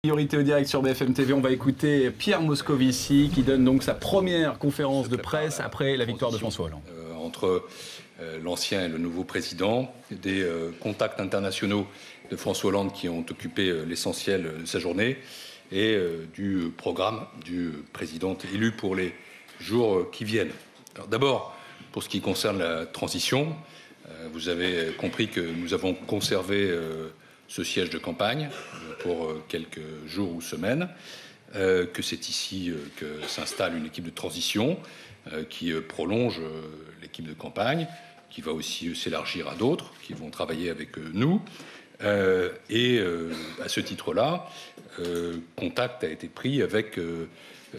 Priorité au direct sur BFM TV, on va écouter Pierre Moscovici qui donne donc sa première conférence de presse après la victoire de François Hollande. Entre l'ancien et le nouveau président, des contacts internationaux de François Hollande qui ont occupé l'essentiel de sa journée et du programme du président élu pour les jours qui viennent. Alors d'abord, pour ce qui concerne la transition, vous avez compris que nous avons conservé ce siège de campagne pour quelques jours ou semaines, que c'est ici que s'installe une équipe de transition qui prolonge l'équipe de campagne, qui va aussi s'élargir à d'autres qui vont travailler avec nous. Et à ce titre-là, contact a été pris avec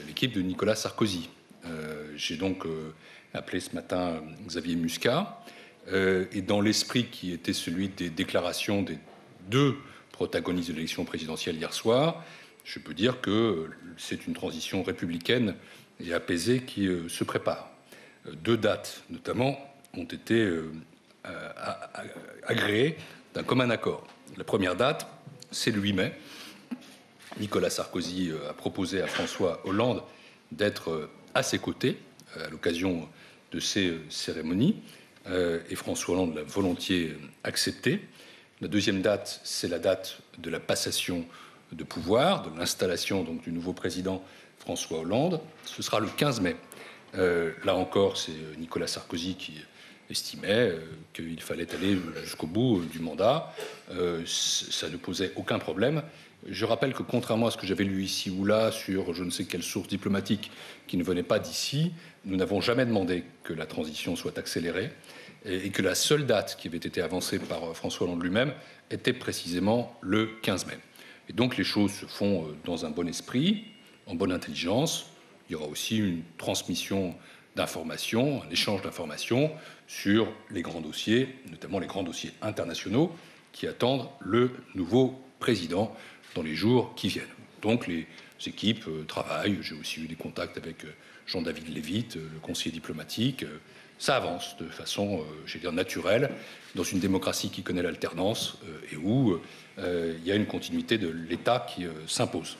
l'équipe de Nicolas Sarkozy. J'ai donc appelé ce matin Xavier Muscat, et dans l'esprit qui était celui des déclarations des deux protagonistes de l'élection présidentielle hier soir, je peux dire que c'est une transition républicaine et apaisée qui se prépare. Deux dates, notamment, ont été agréées d'un commun accord. La première date, c'est le 8 mai. Nicolas Sarkozy a proposé à François Hollande d'être à ses côtés à l'occasion de ces cérémonies, et François Hollande l'a volontiers accepté. La deuxième date, c'est la date de la passation de pouvoir, de l'installation donc du nouveau président François Hollande. Ce sera le 15 mai. Là encore, c'est Nicolas Sarkozy qui estimait qu'il fallait aller jusqu'au bout du mandat. Ça ne posait aucun problème. Je rappelle que contrairement à ce que j'avais lu ici ou là sur je ne sais quelle source diplomatique qui ne venait pas d'ici, nous n'avons jamais demandé que la transition soit accélérée et que la seule date qui avait été avancée par François Hollande lui-même était précisément le 15 mai. Et donc les choses se font dans un bon esprit, en bonne intelligence. Il y aura aussi une transmission d'informations, un échange d'informations sur les grands dossiers, notamment les grands dossiers internationaux qui attendent le nouveau président dans les jours qui viennent. Donc les équipes travaillent. J'ai aussi eu des contacts avec Jean-David Lévit, le conseiller diplomatique. Ça avance de façon, naturelle, dans une démocratie qui connaît l'alternance et où il y a une continuité de l'État qui s'impose.